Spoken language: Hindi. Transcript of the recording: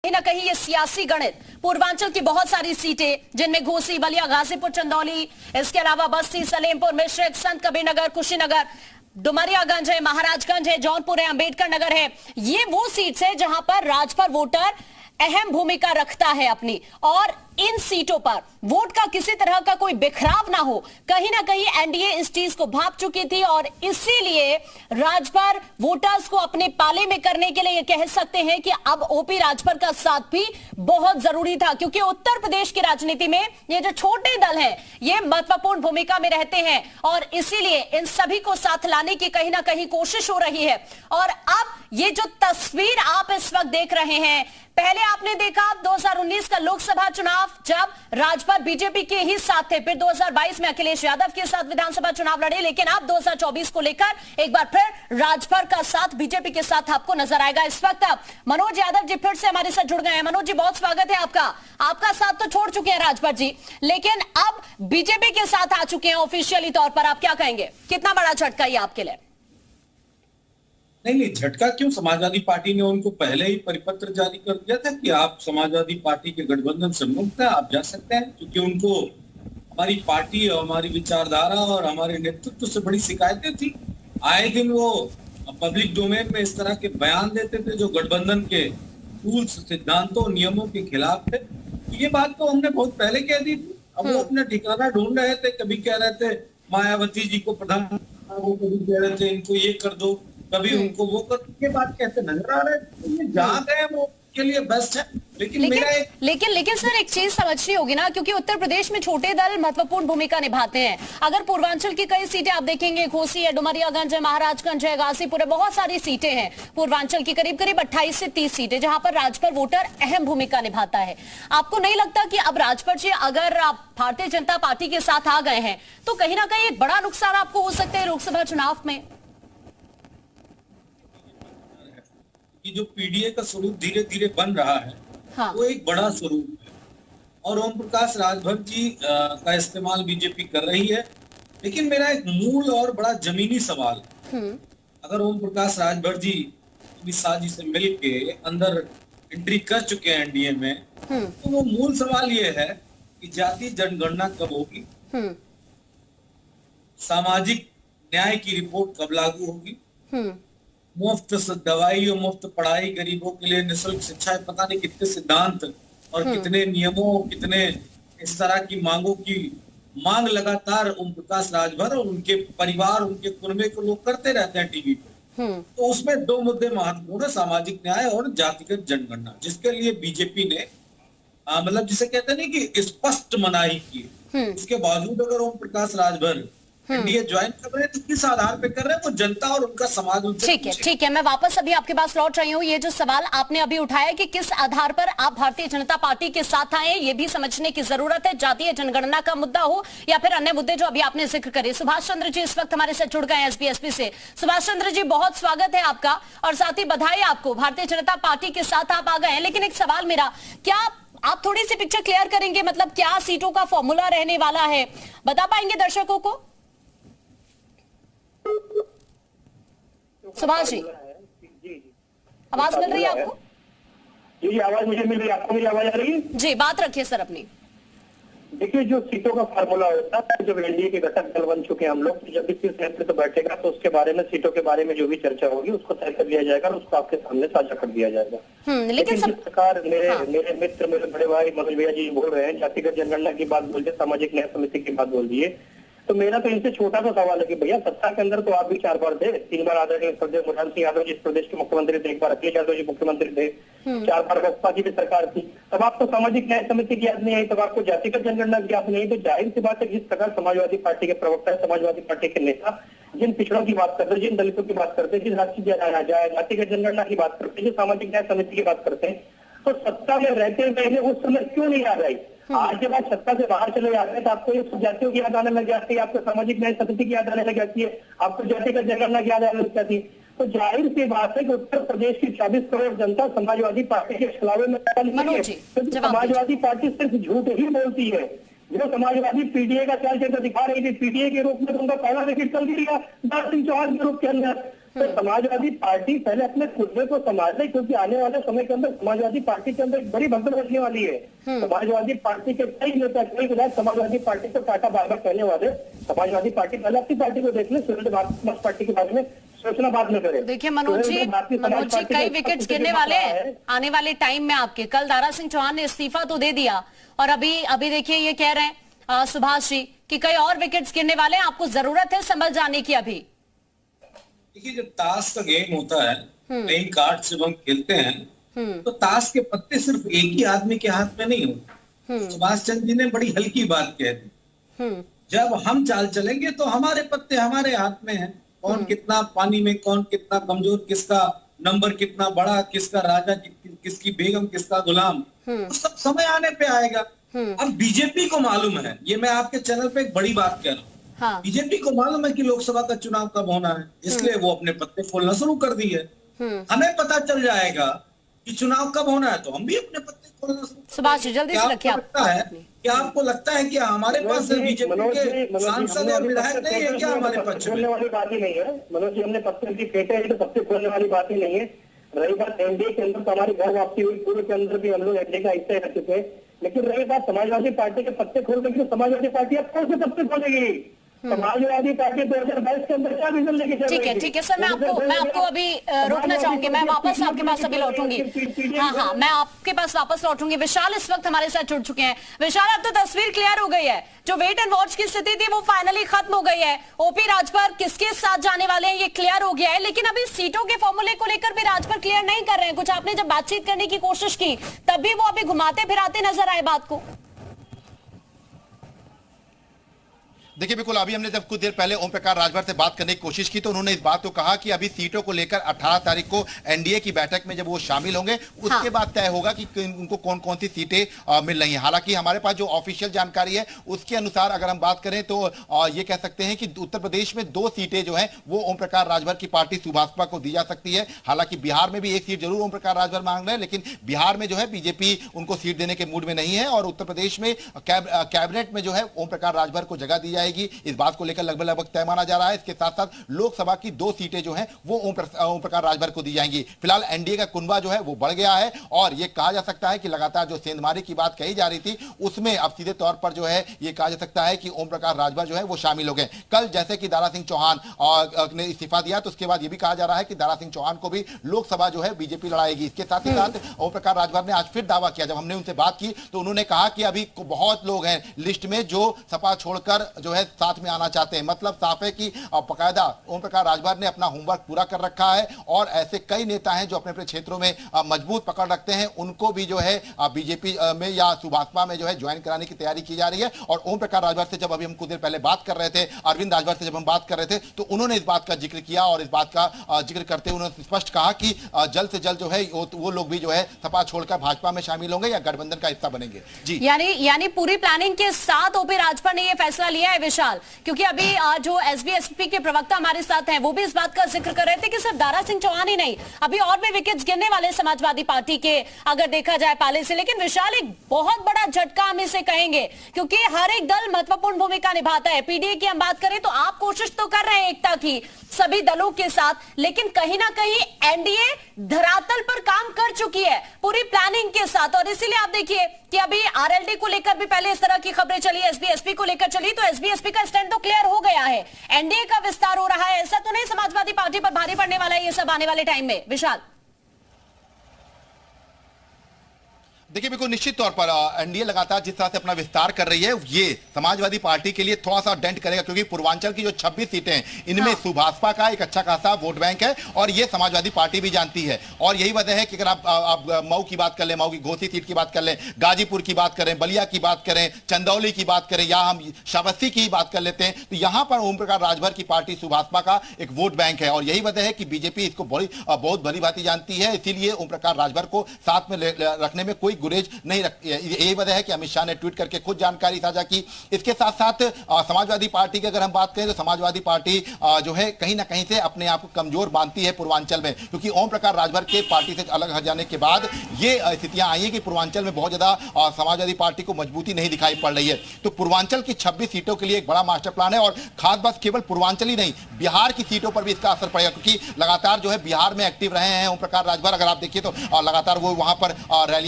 कहीं ना कहीं ये सियासी गणित पूर्वांचल की बहुत सारी सीटें जिनमें घोसी, बलिया, गाजीपुर, चंदौली, इसके अलावा बस्ती, सलेमपुर, मिश्रिख, संत कबीरनगर, कुशीनगर, डुमरियागंज है, महाराजगंज है, जौनपुर है, अंबेडकर नगर है। ये वो सीट्स है जहां पर राजभर वोटर अहम भूमिका रखता है अपनी, और इन सीटों पर वोट का किसी तरह का कोई बिखराव ना हो, कहीं ना कहीं एनडीए इस चीज को भांप चुकी थी और इसीलिए राजभर वोटर्स को अपने पाले में करने के लिए ये कह सकते हैं कि अब ओपी राजभर का साथ भी बहुत जरूरी था, क्योंकि उत्तर प्रदेश की राजनीति में ये जो छोटे दल हैं ये महत्वपूर्ण भूमिका में रहते हैं और इसीलिए इन सभी को साथ लाने की कहीं ना कहीं कोशिश हो रही है। और अब ये जो तस्वीर आप इस वक्त देख रहे हैं, पहले आपने देखा 2019 का लोकसभा चुनाव जब राजभर बीजेपी के ही साथ थे, फिर 2022 में अखिलेश यादव के साथ विधानसभा चुनाव लड़े, लेकिन अब 2024 को लेकर एक बार फिर राजभर का साथ बीजेपी के साथ आपको नजर आएगा। इस वक्त मनोज यादव जी फिर से हमारे साथ जुड़ गए हैं। मनोज जी, बहुत स्वागत है आपका। आपका साथ तो छोड़ चुके हैं राजभर जी, लेकिन अब बीजेपी के साथ आ चुके हैं ऑफिशियली तौर पर, आप क्या कहेंगे, कितना बड़ा झटका ये आपके लिए? नहीं, झटका क्यों? समाजवादी पार्टी ने उनको पहले ही परिपत्र जारी कर दिया था कि आप समाजवादी पार्टी के गठबंधन से मुक्त हैं, आप जा सकते हैं, क्योंकि उनको हमारी पार्टी और हमारी विचारधारा और हमारे नेतृत्व से बड़ी शिकायतें थी। आए दिन वो पब्लिक डोमेन में इस तरह के बयान देते थे जो गठबंधन के रूल्स, सिद्धांतों, नियमों के खिलाफ थे। ये बात तो हमने बहुत पहले कह दी थी। अब वो अपना ठिकाना ढूंढ रहे थे, कभी कह रहे थे मायावती जी को प्रधान, कभी कह रहे थे इनको ये कर दो, कभी उनको वो कर, के बात कहते नजर आ रहे हैं। जहाँ गए वो के लिए बेस्ट है, लेकिन सर एक चीज समझनी होगी ना, क्योंकि उत्तर प्रदेश में छोटे दल महत्वपूर्ण भूमिका निभाते हैं। अगर पूर्वांचल की कई सीटें आप देखेंगे, घोसी है, डुमरियागंज है, महाराजगंज है, गाजीपुर है, बहुत सारी सीटें हैं पूर्वांचल की, करीब करीब 28 से 30 सीटें जहां पर राजभर वोटर अहम भूमिका निभाता है। आपको नहीं लगता कि अब राजभर जी अगर आप भारतीय जनता पार्टी के साथ आ गए हैं तो कहीं ना कहीं एक बड़ा नुकसान आपको हो सकता है लोकसभा चुनाव में? जो पीडीए का स्वरूप धीरे धीरे बन रहा है, हाँ। वो एक बड़ा स्वरूप है और ओम प्रकाश राजभर जी का इस्तेमाल बीजेपी कर रही है। लेकिन मेरा एक मूल और बड़ा जमीनी सवाल है, अगर ओम प्रकाश राजभर जी अमित शाह जी से मिलके अंदर एंट्री कर चुके हैं एनडीए में, तो वो मूल सवाल ये है कि जातीय जनगणना कब होगी, सामाजिक न्याय की रिपोर्ट कब लागू होगी, मुफ्त दवाई और मुफ्त पढ़ाई, गरीबों के लिए निःशुल्क शिक्षा, पता नहीं कितने सिद्धांत और कितने नियमों, कितने इस तरह की मांगों की मांग लगातार ओम प्रकाश राजभर और उनके परिवार, उनके कुनबे को लोग करते रहते हैं टीवी पे। तो उसमें दो मुद्दे महत्वपूर्ण है, सामाजिक न्याय और जातिगत जनगणना, जिसके लिए बीजेपी ने मतलब जिसे कहते हैं कि स्पष्ट मनाही की। इसके बावजूद अगर ओम प्रकाश राजभर एनडीए ज्वाइन कर रहे हैं तो किस आधार पे कर रहे हैं, वो जनता और उनका समाज उनसे ठीक है, मैं वापस अभी आपके पास लौट रही हूँ। ये जो सवाल आपने अभी उठाया कि किस आधार पर आप भारतीय जनता पार्टी के साथ आए, ये भी समझने की जरूरत है, जातीय जनगणना का मुद्दा हो या फिर अन्य मुद्दे जो अभी आपने जिक्र करे। सुभाष चंद्र जी इस वक्त हमारे साथ जुड़ गए हैं एसबीएसपी से। सुभाष चंद्र जी, बहुत स्वागत है आपका और साथ ही बधाई आपको, भारतीय जनता पार्टी के साथ आप आ गए हैं। लेकिन एक सवाल मेरा, क्या आप थोड़ी सी पिक्चर क्लियर करेंगे, मतलब क्या सीटों का फॉर्मूला रहने वाला है, बता पाएंगे दर्शकों को? सुभाष जी, आवाज मिल रही है आपको? जी, आवाज मुझे मिल रही है, आपको मेरी आवाज आ रही है? जी, बात रखिए सर अपनी। देखिए, जो सीटों का फार्मूला होता है, जब एनडीए के घटक दल बन चुके हैं हम लोग, जब इस फैसले तो बैठेगा तो उसके बारे में, सीटों के बारे में जो भी चर्चा होगी उसको तय कर लिया जाएगा और उसको आपके सामने साझा कर दिया जाएगा। लेकिन जिस प्रकार मेरे मित्र, मेरे बड़े भाई मनोज भैया जी बोल रहे हैं, जातिगत जनगणना की बात बोल दिए, सामाजिक न्याय समिति की बात बोल दिए, तो मेरा तो इनसे छोटा सा सवाल है कि भैया सत्ता के अंदर तो आप भी 4 बार थे, 3 बार आदरणीय स्वर्गीय मुलायम सिंह यादव जी इस प्रदेश के मुख्यमंत्री थे, 1 बार अखिलेश यादव जी मुख्यमंत्री थे, 4 बार बसपा की भी सरकार थी, तब आपको सामाजिक न्याय समिति की याद नहीं आई, तब आपको जातिगत जनगणना की याद नहीं आई। तो जाहिर सी बात है, जिस प्रकार समाजवादी पार्टी के प्रवक्ता है, समाजवादी पार्टी के नेता जिन पिछड़ों की बात करते हैं, जिन दलितों की बात करते हैं, जिस राष्ट्रीय जातिगत जनगणना की बात करते हैं, जो सामाजिक न्याय समिति की बात करते हैं, तो सत्ता में रहते हुए उस समय क्यों नहीं याद आई? आज जब आप सत्ता से बाहर चले जाते हैं तो आपको ये जातियों की याद आने लग जाती है, आपको सामाजिक न्याय समिति की याद आने लग जाती है, आपको जातिगत जनगणना की याद आने लग जाती है। तो जाहिर सी बात है कि उत्तर प्रदेश की 24 करोड़ जनता समाजवादी पार्टी के खिलाफ में क्योंकि समाजवादी पार्टी सिर्फ झूठ ही बोलती है। जो समाजवादी पीडीए का चाल चक्र दिखा रही थी, पीडीए के रूप में तो उनका पहला विकेट चल गया 10 सिंह चौहान के रूप के अंदर। तो समाजवादी पार्टी पहले अपने खुदे को संभाले, क्योंकि आने वाले समय के अंदर समाजवादी पार्टी के अंदर एक बड़ी भगदड़ मचने वाली है। समाजवादी पार्टी के कई नेता, कई विधायक समाजवादी पार्टी को टाटा बाय बाय कहने वाले। समाजवादी पार्टी पहले अपनी पार्टी को देख ले, फिर भारतीय पार्टी के बारे में सोचना बाद में करे। देखिए मनोज जी कई विकेट्स गिरने वाले हैं आने वाले टाइम में आपके। कल दारा सिंह चौहान ने इस्तीफा तो दे दिया और अभी देखिए ये कह रहे हैं सुभाष जी कि कई और विकेट्स गिरने वाले हैं, आपको जरूरत है संभल जाने की। अभी देखिए जब ताश का गेम होता है, प्लेइंग कार्ड जब हम खेलते हैं तो ताश के पत्ते सिर्फ एक ही आदमी के हाथ में नहीं होते। सुभाष चंद्र जी ने बड़ी हल्की बात कह दी, जब हम चाल चलेंगे तो हमारे पत्ते हमारे हाथ में हैं। कौन कितना पानी में, कौन कितना कमजोर, किसका नंबर कितना बड़ा, किसका राजा, किसकी बेगम, किसका गुलाम, तो सब समय आने पे आएगा। अब बीजेपी को मालूम है, ये मैं आपके चैनल पे एक बड़ी बात कह रहा हूँ, हाँ। बीजेपी को मालूम है कि लोकसभा का चुनाव कब होना है, इसलिए वो अपने पत्ते खोलना शुरू कर दी है। हमें पता चल जाएगा कि चुनाव कब होना है तो हम भी अपने पत्ते खोलना शुरू। सुभाष जी जल्दी से रखिए। क्या आपको लगता है कि हमारे पास बीजेपी के सांसद और विधायक नहीं है क्या हमारे पक्ष में? खोलने वाली बात ही नहीं है मनोज जी, हमने पत्ते की फेंटे हैं तो पत्ते खोलने वाली बात ही नहीं है। रही बात एनडीए के अंदर तो हमारी घर वापसी हुई, पूर्व के अंदर भी हम लोग एनडीए का हिस्सा रह चुके हैं। लेकिन रही बात समाजवादी पार्टी के पत्ते खोलने की, तो समाजवादी पार्टी अब कौन से पत्ते खोलेगी? समाजवादी पार्टी 2022 के अंदर क्या विजन लेके चल रही है? ठीक है सर, मैं आपको अभी रोकना चाहूंगी। मैं वापस आपके पास अभी लौटूंगी। हाँ, मैं आपके पास वापस लौटूंगी। विशाल इस वक्त हमारे साथ जुड़ चुके हैं। विशाल, अब तो तस्वीर क्लियर हो गई है, जो वेट एंड वॉच की स्थिति थी वो फाइनली खत्म हो गई है। ओपी राजभर किसके साथ जाने वाले हैं ये क्लियर हो गया है, लेकिन अभी सीटों के फॉर्मूले को लेकर भी राजभर क्लियर नहीं कर रहे हैं। कुछ आपने जब बातचीत करने की कोशिश की तब भी वो अभी घुमाते फिराते नजर आए बात को। देखिए बिल्कुल, अभी हमने जब कुछ देर पहले ओम प्रकाश राजभर से बात करने की कोशिश की तो उन्होंने इस बात को कहा कि अभी सीटों को लेकर 18 तारीख को एनडीए की बैठक में जब वो शामिल होंगे उसके बाद तय होगा कि उनको कौन कौन सी सीटें मिल रही हैं। हालांकि हमारे पास जो ऑफिशियल जानकारी है उसके अनुसार अगर हम बात करें तो ये कह सकते हैं कि उत्तर प्रदेश में 2 सीटें जो है वो ओम प्रकाश राजभर की पार्टी सुभाषपा को दी जा सकती है। हालांकि बिहार में भी एक सीट जरूर ओम प्रकाश राजभर मांग रहे हैं, लेकिन बिहार में जो है बीजेपी उनको सीट देने के मूड में नहीं है और उत्तर प्रदेश में कैबिनेट में जो है ओम प्रकाश राजभर को जगह दी जाएगी। इस बात को लेकर लगभग तय माना जा रहा है। इसके साथ साथ लोकसभा की 2 सीटें जो हैं वो ओम प्रकाश राजभर को दी जाएंगी। फिलहाल एनडीए का कुनबा जो है वो बढ़ गया है और ये कहा जा सकता है कि लगातार जो सेंधमारी की बात कही जा रही थी उसमें अब सीधे तौर पर जो है ये कहा जा सकता है कि ओम प्रकाश राजभर जो है वो शामिल हो गए। कल जैसे कि दारा सिंह चौहान ने इस्तीफा दिया तो उसके बाद ये भी कहा जा रहा है कि दारा सिंह चौहान को भी लोकसभा जो है बीजेपी लड़ाएगी। इसके साथ ही साथ ओम प्रकाश राजभर ने आज फिर दावा किया, जब हमने उनसे बात की तो उन्होंने कहा कि अभी बहुत लोग हैं लिस्ट में जो सपा छोड़कर जो है साथ में आना चाहते हैं। मतलब साफ है कि बाकायदा ओम प्रकाश राजभर ने अपना होमवर्क पूरा कर रखा है और ऐसे कई नेता हैं जो अपने अपने क्षेत्रों में मजबूत पकड़ रखते हैं, उनको भी जो है बीजेपी में या सुभाषपा में जो है ज्वाइन कराने की तैयारी की जा रही है। और ओम प्रकाश राजभर से जब अभी हम कुछ देर पहले बात कर रहे थे, अरविंद राजभर से जब हम बात कर रहे थे तो उन्होंने इस बात का जिक्र किया और इस बात का जिक्र करते हुए उन्होंने स्पष्ट कहा कि जल्द से जल्द जो है वो लोग भी जो है सपा छोड़कर भाजपा में शामिल होंगे या गठबंधन का हिस्सा बनेंगे। जी, यानी पूरी प्लानिंग के साथ ओपी राजभर ने यह फैसला लिया है विशाल, क्योंकि अभी जो एसबी-एसपी के प्रवक्ता हमारे साथ हैं वो भी इस बात का जिक्र कर रहे थे कि सिर्फ दारा सिंह चौहान ही नहीं, अभी और भी विकेट्स गिरने वाले समाजवादी पार्टी के अगर देखा जाए पाले से। लेकिन विशाल एक बहुत बड़ा झटका हम इसे कहेंगे, क्योंकि हर एक दल महत्वपूर्ण भूमिका निभाता है। पीडीए की हम बात करें तो आप कोशिश तो कर रहे हैं एकता की सभी दलों के साथ, लेकिन कहीं ना कहीं एनडीए धरातल पर काम कर चुकी है पूरी प्लानिंग के साथ। और इसीलिए आप देखिए कि अभी आरएलडी को लेकर भी पहले इस तरह की खबरें चली, एसबी-एसपी को लेकर चली, तो एसबी-एसपी का स्टैंड तो क्लियर हो गया है, एनडीए का विस्तार हो रहा है। ऐसा तो नहीं समाजवादी पार्टी पर भारी पड़ने वाला है ये सब आने वाले टाइम में विशाल? देखिए बिल्कुल निश्चित तौर पर एनडीए लगातार जिस तरह से अपना विस्तार कर रही है ये समाजवादी पार्टी के लिए थोड़ा सा डेंट करेगा, क्योंकि पूर्वांचल की जो 26 सीटें हैं इनमें सुभाषपा का एक अच्छा खासा वोट बैंक है और ये समाजवादी पार्टी भी जानती है। और यही वजह है कि अगर आप मऊ की बात कर लें, मऊ की घोसी सीट की बात कर लें, गाजीपुर की बात करें, बलिया की बात करें, चंदौली की बात करें या हम श्रावस्ती की बात कर लेते हैं, तो यहां पर ओम प्रकाश राजभर की पार्टी सुभाषपा का एक वोट बैंक है। और यही वजह है कि बीजेपी इसको बहुत भली भांति जानती है, इसीलिए ओम प्रकाश राजभर को साथ में रखने में कोई गुरेज नहीं रख, यही वजह है कि अमित शाह ने ट्वीट करके खुद जानकारी साझा की। इसके साथ साथ समाजवादी पार्टी की अगर हम बात करें तो समाजवादी पार्टी जो है कहीं ना कहीं से अपने आप को कमजोर मानती है पूर्वांचल में, क्योंकि ओम प्रकाश राजभर के पार्टी से अलग हट जाने के बाद ये स्थितियां आई है कि पूर्वांचल में बहुत ज्यादा समाजवादी पार्टी को मजबूती नहीं दिखाई पड़ रही है। तो पूर्वांचल की 26 सीटों के लिए एक बड़ा मास्टर प्लान है, और खास बात केवल पूर्वांचल ही नहीं, बिहार की सीटों पर भी इसका असर पड़ेगा, क्योंकि लगातार जो है बिहार में एक्टिव रहे हैं ओम प्रकाश राजभर। अगर आप देखिए तो लगातार वो वहां पर रैली